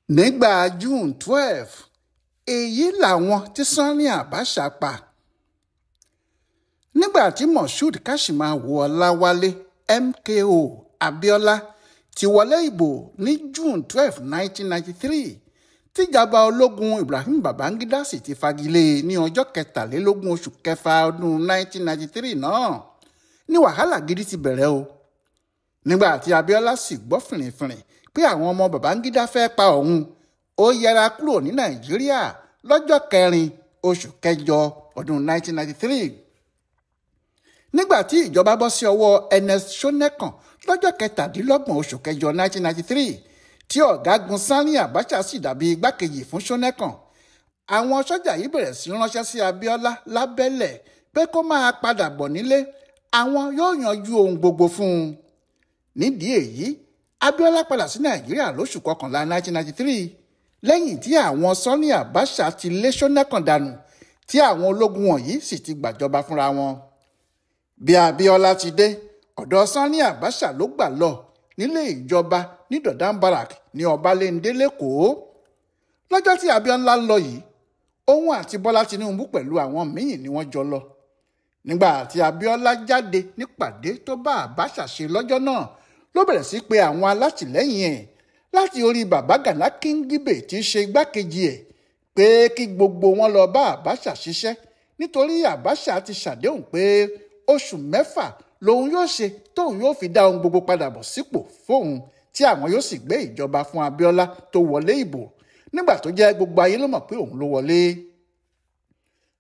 nígbà June 12 èyí làwọn tí Sani Abacha pa. nígbà tí Moshood Kashimawo Ọláwálé MKO Abiola ti wọlé ìbò ní June 12 1993 tíjọba ológun Ibrahim Babangida sì ti fagilé ní ọjọ́ kẹtàlélógún oṣù kẹfà ọdún 1993 náà ní wàhálà gidi ti bẹ̀rẹ̀ o. nígbà tí Abiola sì gbọ́ fìrìfìrì pé àwọn ọmọ Babangida fẹ́ pa òun, ó yẹra kúrò ní Nàìjíríà lọ́jọ́ kẹrin oṣù kẹjọ ọdún 1993. nígbà tí ìjọba bọ́ sí ọwọ́ Ernest Shonekan lọ́jọ́ kẹtàdínlọ́gbọ̀n oṣù kẹjọ 1993 tí ọ̀gágun Sani Abacha sì dàbí igbákejì fún Shonekan, àwọn sọ́jà yìí bẹ̀rẹ̀ sí ránṣẹ́ sí Abiola lábẹ́lẹ̀ pé kó máa padà bọ̀ nílé, àwọn yóò yanjú ohun gbogbo fún un. nídìí èyí Abiola padà sí Nàìjíríà lóṣù kọkànlá 1993 lẹ́yìn tí àwọn Sani Abacha ti lé Shonekan dànù tí àwọn ológun wọ̀nyí sì ti gbàjọba fúnra wọn. bí Abiola ti dé, ọ̀dọ̀ Sani Abacha ló gbà lọ nílé ìjọba ní Dodan Barrack ní Ọbalẹ́ndé lẹ́kọ̀ọ́. lọ́jọ́ tí Abiola ń lọ yìí, òun àti Bọ́lá Tinubu pẹ̀lú àwọn míì ni wọ́n jọ lọ. nígbà tí Abiola jáde nípàdé tó bá Abacha ṣe lọ́jọ́ náà ló bẹ̀rẹ̀ sí pé àwọn alátìlẹ́yìn ẹ̀ láti orí bàbá Gana Kingibe tí í ṣe igbákejì ẹ̀ pé kí gbogbo wọn lọ bá Abacha ṣiṣẹ́ nítorí Abacha ti ṣàdéhùn pé oṣù 6 lòun yóò ṣe tóun yóò fi dá ohun gbogbo padà bọ̀ sípò fóun tí àwọn yóò sì gbé ìjọba fún Abiola tó wọlé ìbò nígbà tó jẹ́ gbogbo ayé ló mọ̀ pé òun ló wọlé.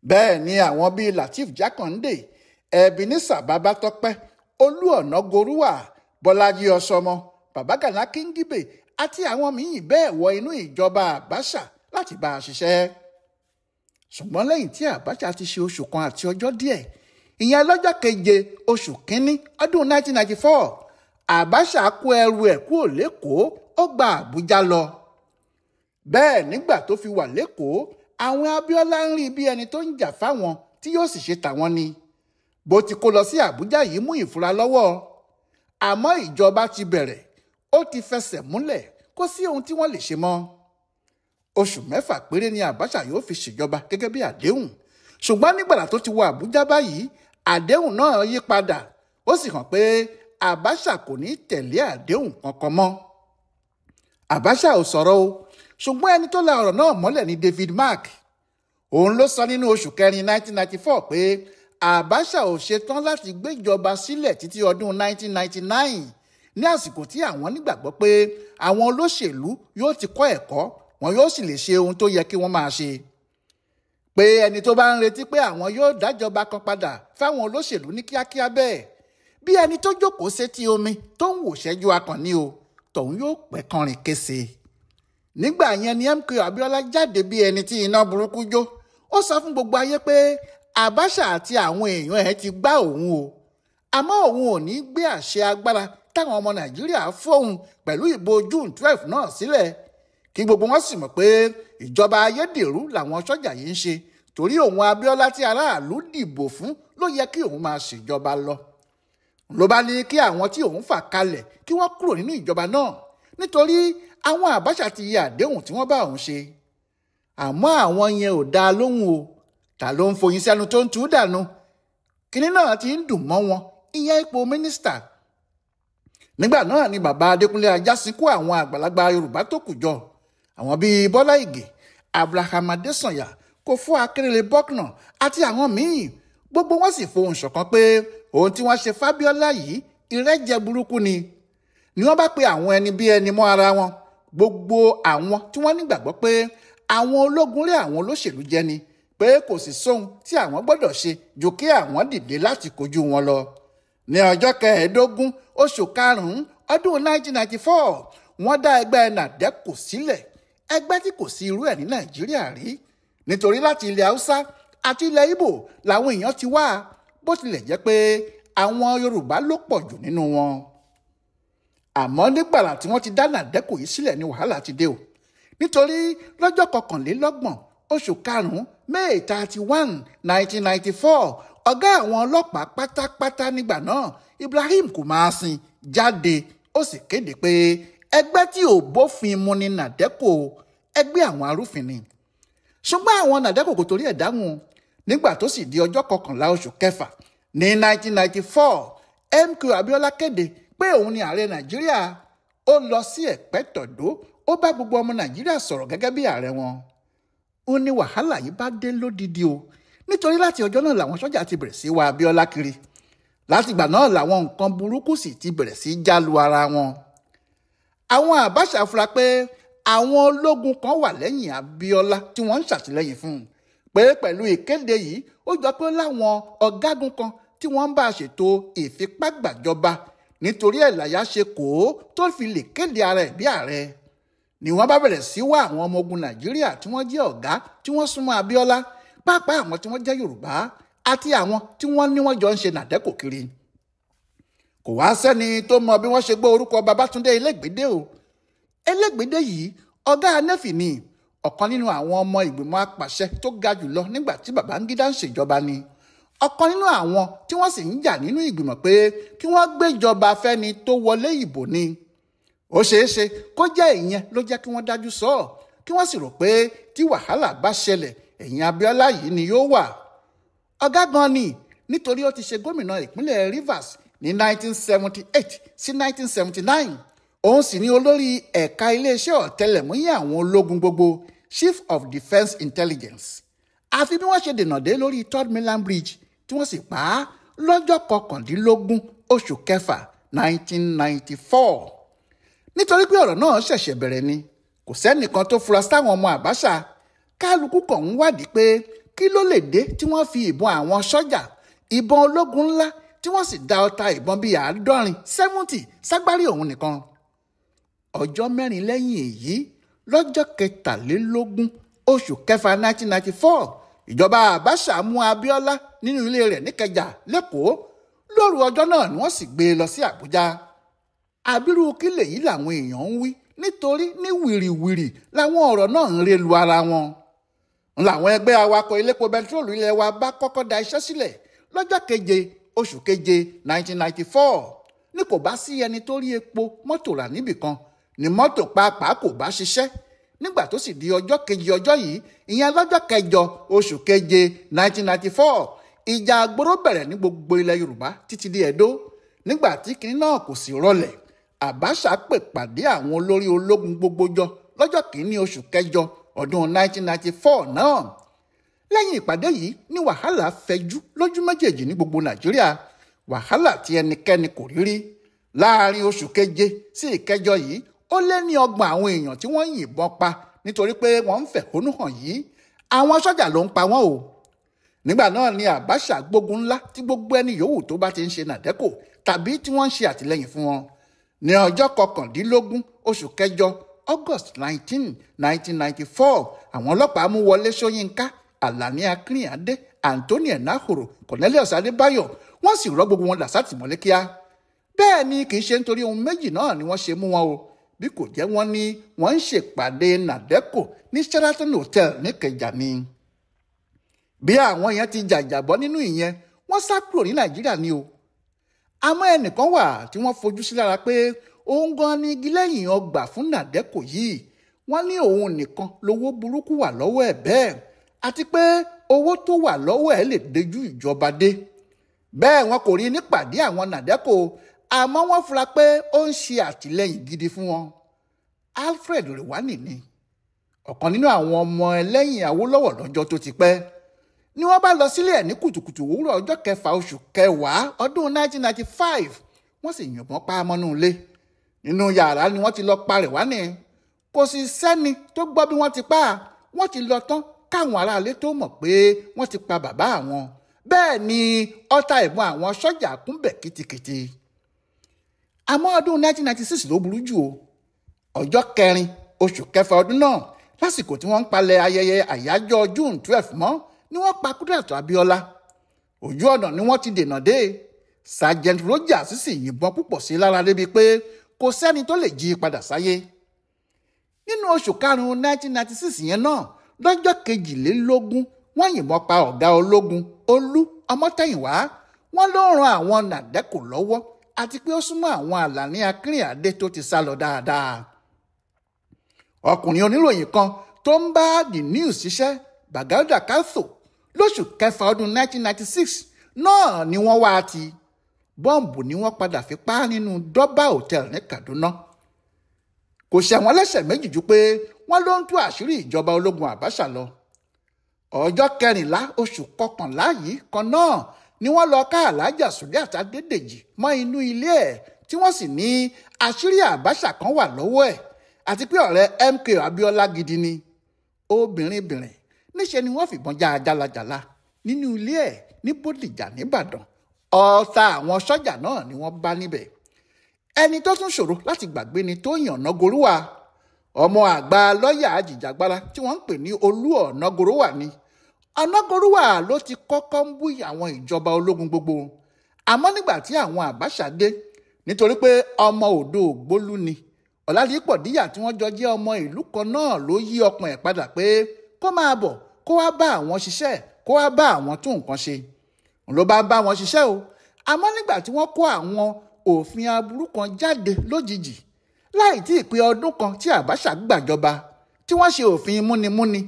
bẹ́ẹ̀ ni àwọn bíi Lateef Jákàndé, Ebenezer Babatope, Olú Ọ̀nàgorúwà, Bọ́lájí Ọ̀ṣọ́mọ, bàbá Gana Kingibe àti àwọn míì bẹ́ẹ̀ wọ inú ìjọba Abacha láti bá a ṣiṣẹ́. ṣùgbọ́n lẹ́yìn tí Abacha ti ṣe oṣù kan àti ọjọ́ díẹ̀, ìyẹn lọ́jọ́ keje oṣù kínní ọdún 1994, Abacha kó ẹrù ẹ̀ kúrò lẹ́kọ̀ọ́ ó gba Àbújá lọ. bẹ́ẹ̀ nígbà tó fi wà lẹ́kọ̀ọ́, àwọn Abiola ń rí bí ẹni tó ń jà fáwọn tí yóò sì ṣe tàwọn ni. bó ti kó lọ sí Àbújá yìí mú ìfura lọ́wọ́, àmọ́ ìjọba ti bẹ̀rẹ̀, ó ti fẹsẹ̀ múlẹ̀, kò sí ohun tí wọ́n lè ṣe mọ́. oṣù 6 péré ni Abacha yóò fi ṣèjọba gẹ́gẹ́ bí àdéhùn, ṣùgbọ́n nígbàdà tó ti wọ Àbújá báyìí, àdéhùn náà yí padà, ó sì hàn pé Abacha kò ní tẹ̀lé àdéhùn kankan mọ́. Abacha ò sọ̀rọ̀ o, ṣùgbọ́n ẹni tó la ọ̀rọ̀ náà mọ́lẹ̀ ní David Mark. òun ló sọ nínú oṣù kẹrin 1994 pé Abacha ò ṣetán láti gbéjọba sílẹ̀ títí ọdún 1999 ní àsìkò tí àwọn nígbàgbọ́ pé àwọn olóṣèlú yóò ti kọ́ ẹ̀kọ́, wọn yóò sì lè ṣe ohun tó yẹ kí wọ́n máa ṣe. pé ẹni tó bá ń retí pé àwọn yóò dájọba kan padà fáwọn olóṣèlú ní kíákíá bẹ́ẹ̀, bí ẹni tó jókòó sétí omi tó ń wò ṣẹ́jú akànni o, tòun yóò pẹ́ kọrin kése. nígbà yẹn ni MK Abiola jáde bí ẹni tí iná burúkú jó. ó sọ fún gbogbo ayé pé Abacha àti àwọn èèyàn ẹ̀ ti gbá òun o, àmọ́ òun ò ní gbé àṣẹ agbára táwọn ọmọ Nàìjíríà fóun pẹ̀lú ìbò June 12 náà sílẹ̀, kí gbogbo wọn sì mọ̀ pé ìjọba ayédèrú làwọn sọ́jà yìí ń ṣe, torí òun Abiola tí aráàlú dìbò fún ló yẹ kí òun máa ṣèjọba lọ. ló bá ní kí àwọn tí òun fà kalẹ̀ kí wọ́n kúrò nínú ìjọba náà nítorí àwọn Abacha ti yẹ àdéhùn tí wọ́n bá òun ṣe. àmọ́ àwọn yẹn ò dá lóhùn o, ta ló ń foyín sẹ́nu tó ń tú dànù. kinní náà ti ń dùn mọ́ wọn, ìyẹn ipò mínísítà. nígbà náà ni bàbá Adékúnlé Ajásìn kó àwọn àgbàlagbà Yorùbá tó kù jọ, àwọn bíi Bọ́lá Ìgè, Abraham Adésànyà, Kòfó Akérèlé Bọ́knà àti àwọn míì. gbogbo wọn sì fohùn ṣọ̀kan pé ohun tí wọ́n ṣe fábíọ́lá yìí ìrẹ́jẹ burúkú ni wọ́n bá pe àwọn ẹni bí ẹni mọ́ ara wọn. gbogbo àwọn tí wọ́n nígbàgbọ́ pé àwọn ológun lé àwọn olóṣèlú jẹ ni, pé kò sì sóhun tí àwọn gbọ́dọ̀ ṣe ju kí àwọn dìde láti kojú wọn lọ. ní ọjọ́ 15 oṣù karùn-ún ọdún 1994, wọ́n dá ẹgbẹ́ NADECO sílẹ̀, ẹgbẹ́ tí kò sí irú ẹ̀ ní Nàìjíríà rí, nítorí láti ilẹ̀ Haúsá àti ilẹ̀ Ìgbò làwọn èèyàn ti wá, bó tilẹ̀ jẹ́ pé àwọn Yorùbá ló pọ̀ jù nínú wọn. àmọ́ nígbàrà tí wọ́n ti dá NADECO yìí sílẹ̀ ni wàhálà ti dé o, nítorí lọ́jọ́ 21 oṣù karùn-ún May 31, 1994, ọ̀gá àwọn ọlọ́pàá pátápátá nígbà náà Ibrahim Kumasin jáde, ó sì kéde pé ẹgbẹ́ tí ò bófin mu ni nàdẹ́kò, ẹgbẹ́ àwọn arúfin ni. Ṣùgbọ́n àwọn nàdẹ́kò kò torí ẹ̀ dáhùn. Nígbà tó sì di ọjọ́ 11 oṣù kẹfà ní 1994, MKO Abiola kéde pé òun ni ààrẹ Nàìjíríà. Ó lọ sí Ẹ̀pẹ́tọ̀dó, ó bá gbogbo ọmọ Nàìjíríà sọ̀rọ̀ gẹ́gẹ́ bí ààrẹ wọn. Ó ní wàhálà yìí bá dé lódidi o, nítorí láti ọjọ́ náà làwọn sọ́jà ti bẹ̀rẹ̀ sí wá Abiola kiri. Látìgbà náà làwọn nǹkan burúkú sì ti bẹ̀rẹ̀ sí jálu ara wọn. Àwọn Abacha fura pé àwọn ológun kan wà lẹ́yìn Abiola tí wọ́n ń ṣàtìlẹ́yìn fún un, pé pẹ̀lú ìkéde yìí ó jọ pé láwọn ọ̀gágun kan tí wọ́n ń bá ṣètò ìfipágbàjọba, nítorí ẹ̀ láyà ṣe kó tó fi lè kéde ara ẹ̀ bí ààrẹ. Ni wọ́n bá bẹ̀rẹ̀ sí wá àwọn ọmọ ogun Nàìjíríà tí wọ́n jẹ́ ọ̀gá tí wọ́n súnmọ́ Abiola, pàápàá àwọn tí wọ́n jẹ́ Yorùbá àti àwọn tí wọ́n ní wọ́n jọ ń ṣe nàdẹ́kò kiri. Kò wá sẹ́ni tó mọ bí wọ́n ṣe gbọ́ orúkọ Babátúndé Elégbédé o. Elégbédé yìí ọ̀gá anẹ́fì ni, ọ̀kan nínú àwọn ọmọ ìgbìmọ̀ apàṣẹ tó ga jùlọ nígbà tí Babangida ń ṣèjọba ni. Ọ̀kan nínú àwọn tí wọ́n sì ń jà nínú ìgbìmọ̀ pé kí wọ́n gbéjọba fẹ́ni tó wọlé ìbò ni. Ó ṣeéṣe kó jẹ́ ìyẹn ló jẹ́ kí wọ́n dájú sọ ọ́, kí wọ́n sì rò pé tí wàhálà bá ṣẹlẹ̀ ẹ̀yìn Abiola yìí ni yóò wà. Ọ̀gá gan ni, nítorí ó ti ṣe gómìnà ìpínlẹ̀ Rivers ní 1978 sí 1979. Òun sì ni olórí ẹ̀ka iléeṣẹ́ ọ̀tẹlẹ̀múyẹ́ àwọn ológun gbogbo, Chief of Defence Intelligence. Àfi bí wọ́n ṣe dènà dé lórí 3rd Mainland Bridge tí wọ́n sì pa á lọ́jọ́ 19 oṣù kẹfà 1994. Nítorí pé ọ̀rọ̀ náà ṣẹ̀ṣẹ̀ bẹ̀rẹ̀ ni, kò sẹ́nìkan tó fura sáwọn ọmọ Abacha. Kálukú kàn ń wádìí pé kí ló lè dé tí wọ́n fi ìbọn àwọn sọ́jà, ìbọn ológun ńlá tí wọ́n sì dá ọta ìbọn bíi 70 ságbárí òun nìkan. Ọjọ́ mẹ́rin lẹ́yìn èyí, lọ́jọ́ 23 oṣù kẹfà 1994, ìjọba Abacha mú Abiola nínú ilé rẹ̀ níkẹjà lẹ́kọ̀ọ́. Lóru ọjọ́ náà ni wọ́n sì gbé e lọ sí Àbújá. Àbírú kí lèyí làwọn èèyàn ń wí, nítorí ní wìrìwìrì làwọn ọ̀rọ̀ náà ń relu ara wọn. Làwọn ẹgbẹ́ awakọ̀ elépo bẹntiróòlù ilẹ̀ wa bá kọ́kọ́ da iṣẹ́ sílẹ̀ lọ́jọ́ 7 oṣù keje 1994. Ní kò bá sí ẹni tó rí epo mọ́tò rà níbìkan, ni mọ́tò pàápàá kò bá ṣiṣẹ́. Nígbà tó sì di ọjọ́ kejì ọjọ́ yìí, ìyẹn lọ́jọ́ 8 oṣù keje 1994, ìjà àgbòrò bẹ̀rẹ̀ ní gbogbo ilẹ̀ Yorùbá títí di Ẹdó. Nígbà tí kinní náà kò sì rọlẹ̀, Abacha pè pàdé àwọn olórí ológun gbogbo jọ lọ́jọ́ 1 oṣù kẹjọ ọdún 1994 náà. Lẹ́yìn ìpàdé yìí ni wàhálà fẹjú lójú méjèèjì ní gbogbo Nàìjíríà, wàhálà tí ẹnikẹ́ni kò rí rí. Láàárín oṣù keje sí ìkẹjọ yìí, ó lé ní 30 àwọn èèyàn tí wọ́n yìnbọn pa nítorí pé wọ́n ń fẹ̀hónú hàn yìí. Àwọn sọ́jà ló ń pa wọ́n o. Nígbà náà ni Abacha gbógun ńlá tí gbogbo ẹni yòówù tó bá ti ń ṣe nàdẹ́kò tàbí tí wọ́n ń ṣe àtìlẹ́yìn fún wọn. Ní ọjọ́ 19 oṣù kẹjọ August 19, 1994, àwọn ọlọ́pàá mú Wọlé Ṣóyínká, Àlàní Akínrínnádé, Anthony Enahoro, Cornelius Adébáyọ̀, wọ́n sì rọ́ gbogbo wọn dà sátìmọ́lé kíá. Bẹ́ẹ̀ ni kì í ṣe nítorí ohun méjì náà ni wọ́n ṣe mú wọn o, bí kò jẹ́ wọ́n ní wọ́n ń ṣèpàdé nàdẹ́kò ní Sheraton Hotel níkẹjà ni. Bí àwọn yẹn ti jàjàbọ́ nínú ìyẹn, wọ́n sá kúrò ní Nàìjíríà ni o. Àmọ́ ẹnìkan wà tí wọ́n fojú sí lára pé òun gan ni igi lẹ́yìn ọgbà fún nàdẹ́kò yìí. Wọ́n ní òun nìkan lówó burúkú wà lọ́wọ́ ẹ̀ bẹ́ẹ̀, àti pé owó tó wà lọ́wọ́ ẹ̀ lè dojú ìjọba dé. Bẹ́ẹ̀ wọn kò rí nípàdé àwọn nàdẹ́kò, àmọ́ wọ́n fura pé ó ń ṣe àtìlẹ́yìn gidi fún wọn. Alfred Rewani ni ọ̀kan nínú àwọn ọmọ ẹlẹ́yìn Awólọ́wọ̀ lọ́jọ́ tó ti pẹ́. Ni wọ́n bá lọ sílé ẹ̀ ní kùtùkùtù òwúrọ̀ ọjọ́ 6 oṣù kẹwàá ọdún 1995, wọ́n sì yìnbọn pa á mọ́nú ilé. Nínú yàrá ni wọ́n ti lọ pa Rewani. Kò sì sẹ́ni tó gbọ́ bí wọ́n ti pa á. Wọ́n ti lọ tán káwọn aráalé tó mọ̀ pé wọ́n ti pa bàbá àwọn. Bẹ́ẹ̀ ni ọta ìbọn àwọn sọ́jà kúnbẹ̀ kìtìkìtì. Àmọ́ ọdún 1996 ló burú jù o. Ọjọ́ 4 oṣù kẹfà ọdún náà, lásìkò tí wọ́n ń palẹ̀ ayẹyẹ àyájọ́ June 12 mọ́, ni wọ́n pa Kúdírát Abíọ́lá. Ojú ọ̀nà ni wọ́n ti dènà dé. Sergeant Rogers sì yìnbọn púpọ̀ sí lára débi pé kò sẹ́ni tó lè jí padà sáyé. Nínú oṣù karùn-ún 1996 yẹn náà, lọ́jọ́ 22, wọ́n yìnbọn pa ọ̀gá ológun Olú Ọmọ́tẹ̀yìnwá. Wọ́n ló ran àwọn nàdẹ́kò lọ́wọ́ àti pé ó súnmọ́ àwọn Àlàní Akínrìnàdé tó ti sá lọ dáadáa. Ọkùnrin oníròyìn kan tó ń bá The News ṣiṣẹ́, Bagauda Kalso, lóṣù kẹfà ọdún 1996 náà ni wọ́n wá ti. Bọ́ǹbù ni wọ́n padà fi pa nínú Dọ́bà Hotel ní Kaduna. Kò ṣẹ̀wọ̀n lẹ́sẹ̀ méjì ju pé wọ́n ló ń tú àṣírí ìjọba ológun Abacha lọ. Ọjọ́ 14 oṣù kọkànlá yìí kan náà ni wọ́n lọ ká Alhaja Suliat Adédèjì mọ́ inú ilé ẹ̀ tí wọ́n sì ní àṣírí Abacha kan wà lọ́wọ́ ẹ̀ àti pé ọ̀rẹ́ MKO Abiola gidi ni. Obìnrin níṣe ni wọ́n fìbọn já jálajàla nínú ilé ẹ̀ ní Bódìjà nìbàdàn. Ọta àwọn sọ́jà náà ni wọ́n bá níbẹ̀. Ẹni tó tún ṣòro láti gbàgbé ni Tóyìn Ọ̀nàgorúwà, ọmọ àgbà lọ́ọ̀yà ajìjàgbara tí wọ́n ń pè ní Olú Ọ̀nàgorúwà ni. Ọ̀nàgorúwà ló ti kọ́kọ́ ń bú àwọn ìjọba ológun gbogbo. Àmọ́ nígbà tí àwọn Abacha dé, nítorí pé ọmọ Odò Ògbólú ni, Ọ̀làdìpọ̀ Díyà tí wọ́n jọ jẹ́ ọmọ ìlú kan náà ló yí ọkàn ẹ̀ padà pé kó máa bọ̀ kó wá bá àwọn ṣiṣẹ́, kó wá bá àwọn tún nǹkan ṣe. Òun ló bá wọn ṣiṣẹ́ o. Àmọ́ nígbà tí wọ́n kó àwọn òfin aburú kan jáde lójijì láì tí ì pé ọdún kan tí Abacha gbàjọba, tí wọ́n ṣe òfin múnimúni,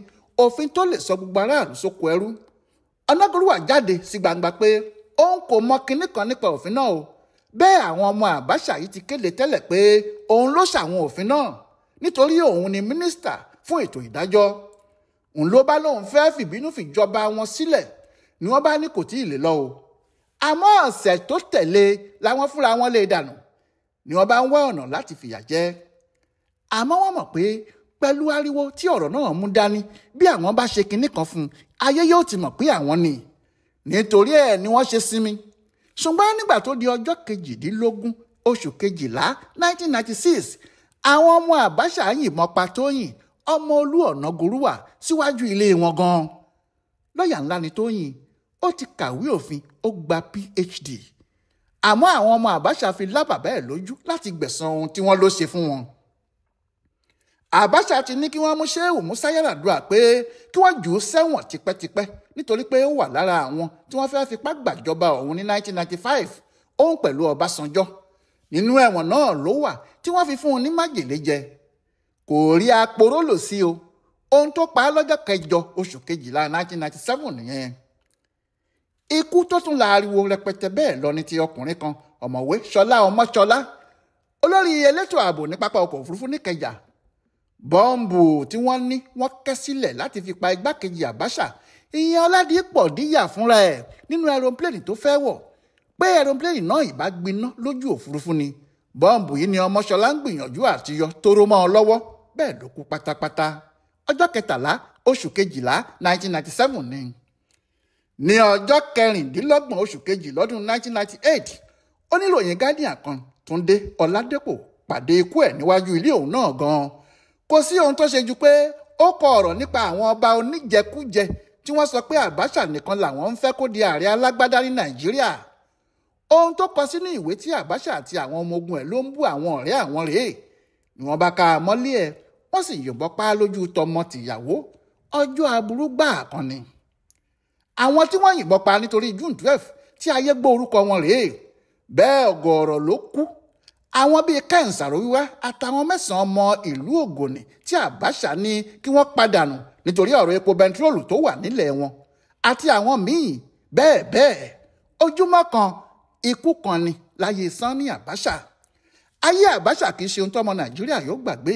òfin tó lè sọ gbogbo aráàlú sóko ẹrú. Ọ̀nàgorúwà jáde sí gbangba pé òun kò mọ kinní kan nípa òfin náà o. Bẹ́ẹ̀ àwọn ọmọ Abacha yìí ti kéde tẹ́lẹ̀ pé òun ló ṣàwọn òfin náà nítorí òun ni mínísítà fún ètò ìdájọ́. Òun ló bá lóun fẹ́ fìbínú fìjọba wọn sílẹ̀ ni wọ́n bá ní kò tí ì lè lọ o. Àmọ́ ọ̀sẹ̀ tó tẹ̀lé làwọn fúnra wọn lè dànù ni wọ́n bá ń wá ọ̀nà láti fìyà jẹ. Àmọ́ wọ́n mọ̀ pé pẹ̀lú ariwo tí ọ̀rọ̀ náà mú dání, bí àwọn bá ṣe kinní kan fún un, ayé yóò ti mọ̀ pé àwọn ni. Nítorí ẹ̀ ni wọ́n ṣe sinmi. Ṣùgbọ́n nígbà tó di ọjọ́ 18 oṣù kejìlá 1996, àwọn ọmọ Abacha yìnbọn pa Tóyìn, ọmọ Olú Ọ̀nàgorúwà, síwájú ilé wọn gan. Lọ́ọ̀yà ńlá ni Tóyìn, ó ti kàwé òfin, ó gba PhD. Àmọ́ àwọn ọmọ Abacha fi lá bàbá ẹ̀ lójú láti gbẹ̀san ohun tí wọ́n ló ṣe fún wọn. Abacha ti ní kí wọ́n mú Shehu Musa Yar'Adua pé kí wọ́n jù ú sẹ́wọ̀n tipẹ́tipẹ́ nítorí pé ó wà lára àwọn tí wọ́n fẹ́ fipá gbàjọba òun ní 1995, òun pẹ̀lú Ọbásanjọ́. Nínú ẹ̀wọ̀n náà ló wà tí wọ́n fi fún un ní májèlé jẹ. Kò rí aporó lò sí o. Ohun tó pa á lọ́jọ́ 8 oṣù kejìlá 1997 nìyẹn. Ikú tó tún láriwo rẹpẹtẹ bẹ́ẹ̀ lọ ní ti ọkùnrin kan, ọ̀mọ̀wé Ṣọlá Ọmọ́ṣọlá, olórí elétò ààbò ní pápá ọkọ̀ òfurufú níkẹjà. Bọ́ǹbù tí wọ́n ní wọ́n kẹ́ sílẹ̀ láti fi pa igbákejì Abacha, ìyẹn Ọládìpọ̀ Díyà fúnra ẹ̀ nínú aeroplane tó fẹ́ wọ̀, pé aeroplane náà ìbá gbiná lójú òfurufú ni. Bọ́ǹbù yìí ni Ọmọ́ṣọlá ń gbìyànjú àti yọ tóró mọ́ ọ lọ́wọ́, bẹ́ẹ̀ ló kú pátápátá. Ọjọ́ 13 oṣù kejìlá 1997 ni. Ní ọjọ́ 26 oṣù kejì lọ́dún 1998, oníròyìn Guardian kan, Túndé Ọládépò, pàdé ikú ẹ̀ níwájú ilé òun náà gan-an. Kò sí ohun tó ṣe ju pé ó kọ ọ̀rọ̀ nípa àwọn ọba oníjẹkújẹ tí wọ́n sọ pé Abacha nìkan làwọn ń fẹ́ kó di ààrẹ alágbádá ní Nàìjíríà. Ohun tó kọ sínú ìwé tí Abacha àti àwọn ọmọ ogun ẹ̀ ló ń bú àwọn ọ̀rẹ́ àwọn rèé. Ni wọ́n bá ká a mọ́lé ẹ̀, wọ́n sì yìnbọn pa á lójú tọmọ tìyàwó. Ọjọ́ aburú gbáà kan ni. Àwọn tí wọ́n yìnbọn pa nítorí June 12 tí ayé gbọ́ orúkọ wọn rèé. Bẹ́ẹ̀ ọ̀gọ̀ọ̀rọ̀ ló kú. Àwọn bíi Kẹ́hìnsàrò wíwá àtàwọn 9 ọmọ ìlú Ògònì tí Abacha ní kí wọ́n padànù nítorí ọ̀rọ̀ epo bẹntiróòlù tó wà nílẹ̀ wọn, àti àwọn míì bẹ́ẹ̀ bẹ́ẹ̀. Ojúmọ́ kan ikú kan ni láyé Sani Abacha. Ayé Abacha kì í ṣe ohun tọ́mọ Nàìjíríà yóò gbàgbé,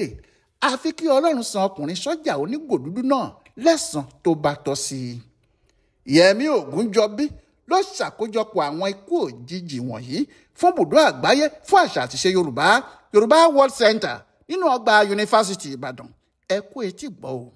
àfi kí Ọlọ́run san ọkùnrin sọ́jà onígò dúdú náà lẹ́san tó bá tọ́ sí i. Yẹmí Ògúnjọbí ló ṣàkójọpọ̀ àwọn ikú òjijì wọ̀nyí fún Ibùdó Àgbáyé fún Àṣà àti Ìṣe Yorùbá World Center nínú ọgbà Yunifásítì Ìbàdàn. Ẹ kú etí gbọ́ o.